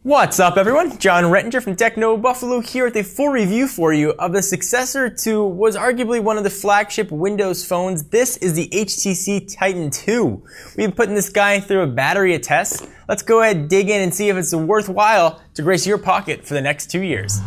What's up everyone? John Rettinger from Techno Buffalo here with a full review for you of the successor to was arguably one of the flagship Windows phones. This is the HTC Titan II. We've been putting this guy through a battery of tests. Let's go ahead, dig in and see if it's worthwhile to grace your pocket for the next 2 years.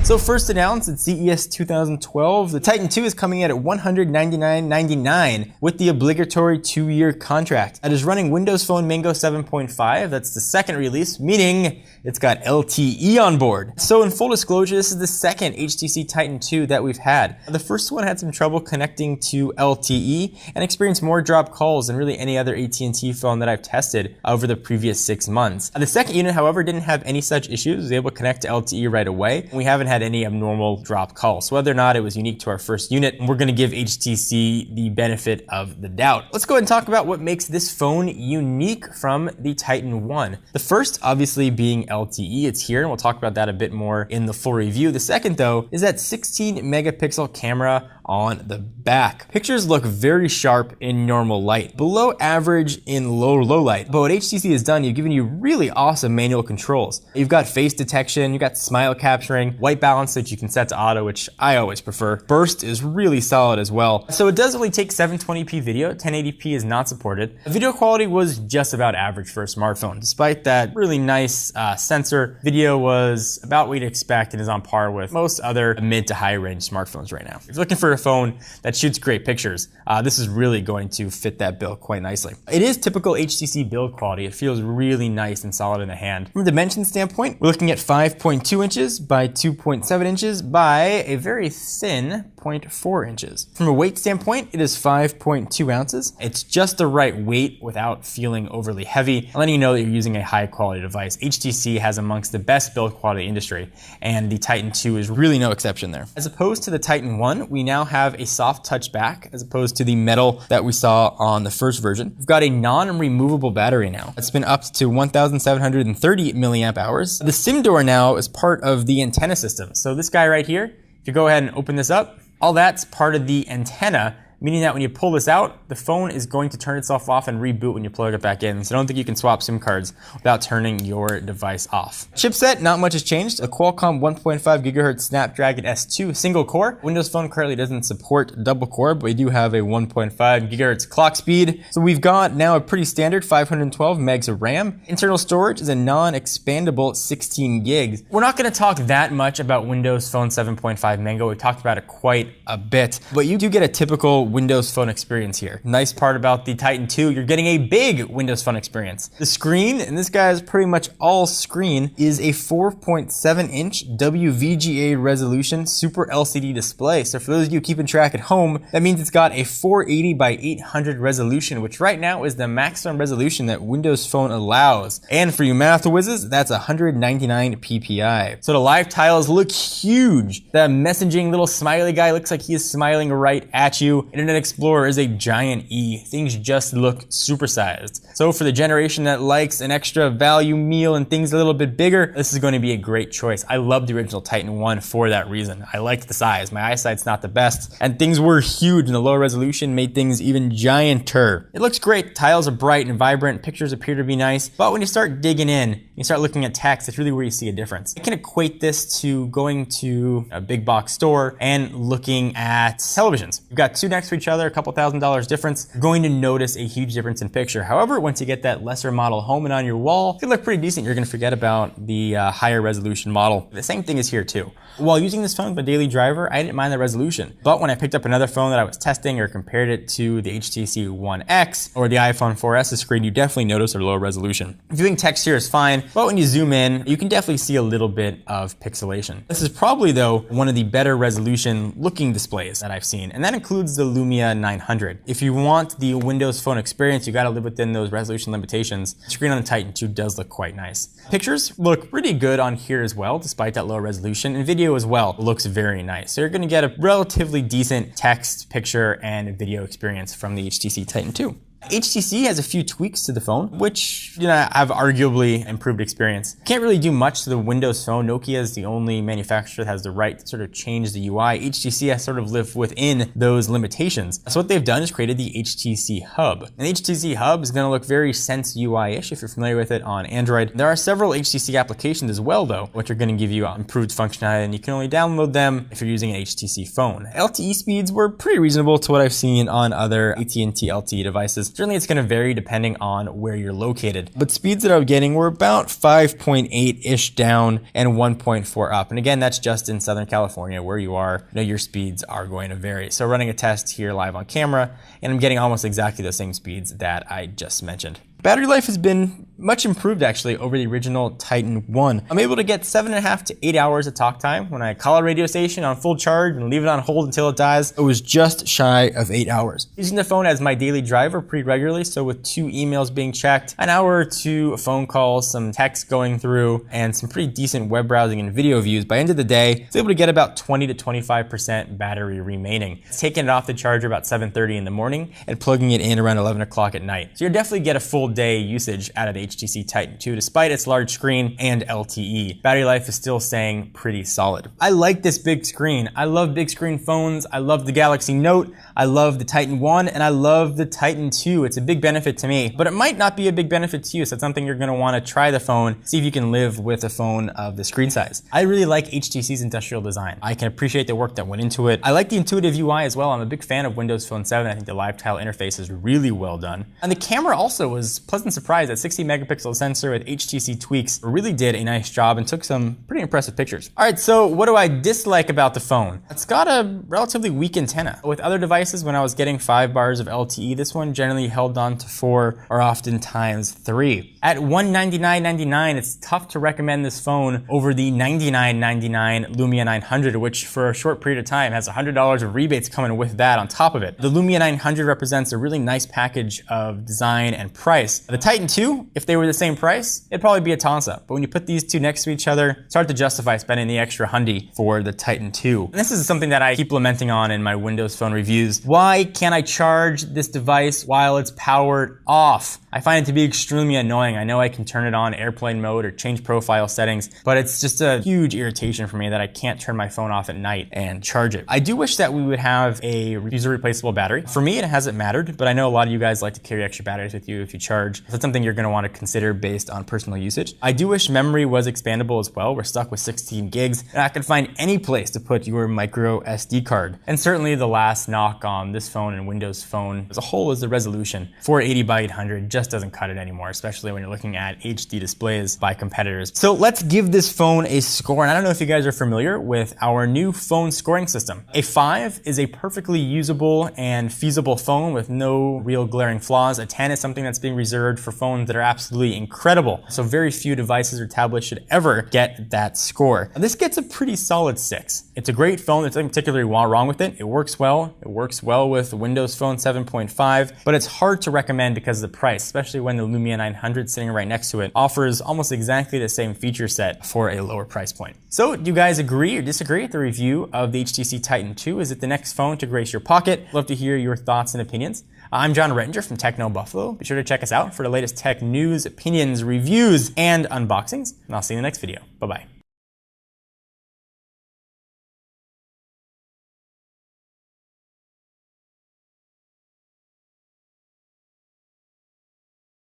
So first announced at CES 2012, the Titan II is coming in at $199.99 with the obligatory 2-year contract. It is running Windows Phone Mango 7.5, that's the second release, meaning it's got LTE on board. So in full disclosure, this is the second HTC Titan II that we've had. The first one had some trouble connecting to LTE and experienced more dropped calls than really any other AT&T phone that I've tested over the previous 6 months. The second unit, however, didn't have any such issues. It was able to connect to LTE right away. We haven't had any abnormal drop calls. So whether or not it was unique to our first unit, we're going to give HTC the benefit of the doubt. Let's go ahead and talk about what makes this phone unique from the Titan I. The first, obviously, being LTE. It's here, and we'll talk about that a bit more in the full review. The second, though, is that 16 megapixel camera on the back. Pictures look very sharp in normal light, below average in low light. But what HTC has done, you've given you really awesome manual controls. You've got face detection, you've got smile capturing, white balance that you can set to auto, which I always prefer. Burst is really solid as well. So it does only take 720p video, 1080p is not supported. The video quality was just about average for a smartphone. Despite that really nice sensor, video was about what you'd expect and is on par with most other mid to high range smartphones right now. If you're looking for a phone that shoots great pictures, this is really going to fit that bill quite nicely. It is typical HTC build quality. It feels really nice and solid in the hand. From a dimension standpoint, we're looking at 5.2 inches by 2.7 inches by a very thin 0.4 inches. From a weight standpoint, it is 5.2 ounces. It's just the right weight without feeling overly heavy, letting you know that you're using a high quality device. HTC has amongst the best build quality in the industry, and the Titan II is really no exception there. As opposed to the Titan I, we now have a soft touch back as opposed to the metal that we saw on the first version. We've got a non-removable battery now. It's been up to 1,730 milliamp hours. The SIM door now is part of the antenna system. So this guy right here, if you go ahead and open this up, all that's part of the antenna, meaning that when you pull this out, the phone is going to turn itself off and reboot when you plug it back in. So I don't think you can swap SIM cards without turning your device off. Chipset, not much has changed. A Qualcomm 1.5 gigahertz Snapdragon S2 single core. Windows Phone currently doesn't support double core, but we do have a 1.5 gigahertz clock speed. So we've got now a pretty standard 512 megs of RAM. Internal storage is a non-expandable 16 gigs. We're not going to talk that much about Windows Phone 7.5 Mango. We talked about it quite a bit, but you do get a typical Windows Phone experience here. Nice part about the Titan II, you're getting a big Windows Phone experience. The screen, and this guy is pretty much all screen, is a 4.7 inch WVGA resolution Super LCD display. So for those of you keeping track at home, that means it's got a 480 by 800 resolution, which right now is the maximum resolution that Windows Phone allows. And for you math whizzes, that's 199 ppi. So the live tiles look huge. That messaging little smiley guy looks like he is smiling right at you. Internet Explorer is a giant E. Things just look supersized. So for the generation that likes an extra value meal and things a little bit bigger, this is going to be a great choice. I love the original Titan I for that reason. I liked the size. My eyesight's not the best, and things were huge, and the low resolution made things even gianter. It looks great. Tiles are bright and vibrant. Pictures appear to be nice, but when you start digging in, you start looking at text, it's really where you see a difference. I can equate this to going to a big box store and looking at televisions. You've got two next to each other, a couple $1,000s difference. You're going to notice a huge difference in picture. However, once you get that lesser model home and on your wall, it can look pretty decent. You're going to forget about the higher resolution model. The same thing is here too. While using this phone as a daily driver, I didn't mind the resolution. But when I picked up another phone that I was testing or compared it to the HTC One X or the iPhone 4S screen, you definitely notice a lower resolution. Viewing text here is fine, but when you zoom in, you can definitely see a little bit of pixelation. This is probably, though, one of the better resolution looking displays that I've seen, and that includes the Lumia 900. If you want the Windows Phone experience, you got to live within those resolution limitations. The screen on the Titan II does look quite nice. Pictures look pretty good on here as well, despite that low resolution, and video as well looks very nice. So you're going to get a relatively decent text, picture, and video experience from the HTC Titan II. HTC has a few tweaks to the phone, which, have arguably improved experience. Can't really do much to the Windows Phone. Nokia is the only manufacturer that has the right to sort of change the UI. HTC has sort of lived within those limitations. So what they've done is created the HTC Hub. And the HTC Hub is going to look very Sense UI-ish if you're familiar with it on Android. There are several HTC applications as well, though, which are going to give you improved functionality, and you can only download them if you're using an HTC phone. LTE speeds were pretty reasonable to what I've seen on other AT&T LTE devices. Certainly it's going to vary depending on where you're located, but speeds that I was getting were about 5.8-ish down and 1.4 up. And again, that's just in Southern California where you are. Your speeds are going to vary. So running a test here live on camera, and I'm getting almost exactly the same speeds that I just mentioned. Battery life has been much improved actually over the original Titan I. I'm able to get 7.5 to 8 hours of talk time. When I call a radio station on full charge and leave it on hold until it dies, it was just shy of 8 hours. Using the phone as my daily driver pretty regularly, so with 2 emails being checked, an hour or 2 phone calls, some text going through, and some pretty decent web browsing and video views, by the end of the day, I was able to get about 20 to 25% battery remaining. Taking it off the charger about 7:30 in the morning and plugging it in around 11 o'clock at night. So you'll definitely get a full day usage out of the HTC Titan II despite its large screen and LTE. Battery life is still staying pretty solid. I like this big screen. I love big screen phones. I love the Galaxy Note. I love the Titan I, and I love the Titan II. It's a big benefit to me, but it might not be a big benefit to you, so it's something you're going to want to try the phone, see if you can live with a phone of the screen size. I really like HTC's industrial design. I can appreciate the work that went into it. I like the intuitive UI as well. I'm a big fan of Windows Phone 7. I think the live tile interface is really well done. And the camera also was pleasant surprise. That 60 megapixel sensor with HTC tweaks really did a nice job and took some pretty impressive pictures. All right, so what do I dislike about the phone? It's got a relatively weak antenna. With other devices, when I was getting 5 bars of LTE, this one generally held on to 4 or oftentimes 3. At $199.99, it's tough to recommend this phone over the $99.99 Lumia 900, which for a short period of time has $100 of rebates coming with that on top of it. The Lumia 900 represents a really nice package of design and price. The Titan II, if they were the same price, it'd probably be a toss-up. But when you put these two next to each other, it's hard to justify spending the extra $100 for the Titan II. And this is something that I keep lamenting on in my Windows Phone reviews. Why can't I charge this device while it's powered off? I find it to be extremely annoying. I know I can turn it on airplane mode or change profile settings, but it's just a huge irritation for me that I can't turn my phone off at night and charge it. I do wish that we would have a user replaceable battery. For me, it hasn't mattered, but I know a lot of you guys like to carry extra batteries with you if you charge. So that's something you're going to want to consider based on personal usage. I do wish memory was expandable as well. We're stuck with 16 gigs, and I can find any place to put your micro SD card. And certainly the last knock on this phone and Windows Phone as a whole is the resolution. 480 by 800 just doesn't cut it anymore, especially when you're looking at HD displays by competitors. So let's give this phone a score. And I don't know if you guys are familiar with our new phone scoring system. A 5 is a perfectly usable and feasible phone with no real glaring flaws. A 10 is something that's being reserved for phones that are absolutely incredible. So very few devices or tablets should ever get that score. This gets a pretty solid 6. It's a great phone. There's nothing particularly wrong with it. It works well. It works well with Windows Phone 7.5, but it's hard to recommend because of the price, especially when the Lumia 900 sitting right next to it offers almost exactly the same feature set for a lower price point. So do you guys agree or disagree with the review of the HTC Titan II? Is it the next phone to grace your pocket? Love to hear your thoughts and opinions. I'm John Rettinger from Techno Buffalo. Be sure to check us out for the latest tech news, opinions, reviews, and unboxings. And I'll see you in the next video. Bye-bye.